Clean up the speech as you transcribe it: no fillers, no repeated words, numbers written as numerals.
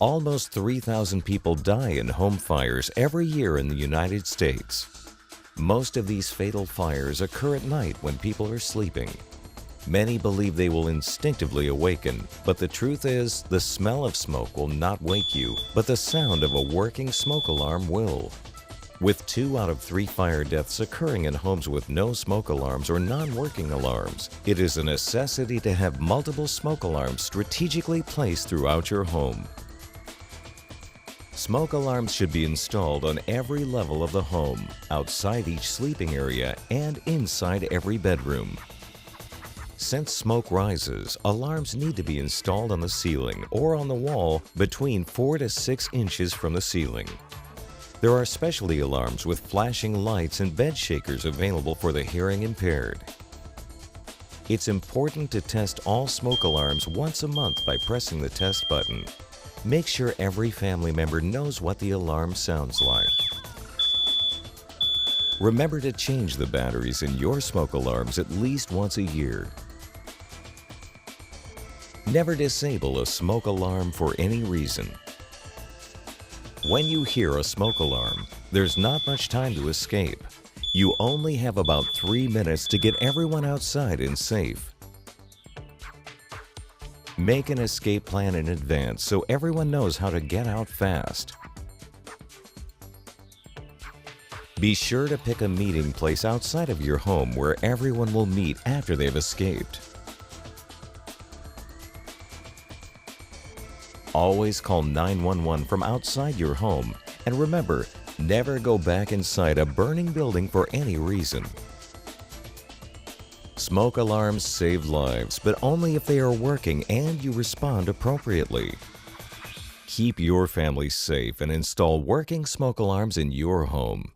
Almost 3,000 people die in home fires every year in the United States. Most of these fatal fires occur at night when people are sleeping. Many believe they will instinctively awaken, but the truth is, the smell of smoke will not wake you, but the sound of a working smoke alarm will. With 2 out of 3 fire deaths occurring in homes with no smoke alarms or non-working alarms, it is a necessity to have multiple smoke alarms strategically placed throughout your home. Smoke alarms should be installed on every level of the home, outside each sleeping area, and inside every bedroom. Since smoke rises, alarms need to be installed on the ceiling or on the wall between 4 to 6 inches from the ceiling. There are specialty alarms with flashing lights and bed shakers available for the hearing impaired. It's important to test all smoke alarms once a month by pressing the test button. Make sure every family member knows what the alarm sounds like. Remember to change the batteries in your smoke alarms at least once a year. Never disable a smoke alarm for any reason. When you hear a smoke alarm, there's not much time to escape. You only have about 3 minutes to get everyone outside and safe. Make an escape plan in advance so everyone knows how to get out fast. Be sure to pick a meeting place outside of your home where everyone will meet after they've escaped. Always call 911 from outside your home, and remember, never go back inside a burning building for any reason. Smoke alarms save lives, but only if they are working and you respond appropriately. Keep your family safe and install working smoke alarms in your home.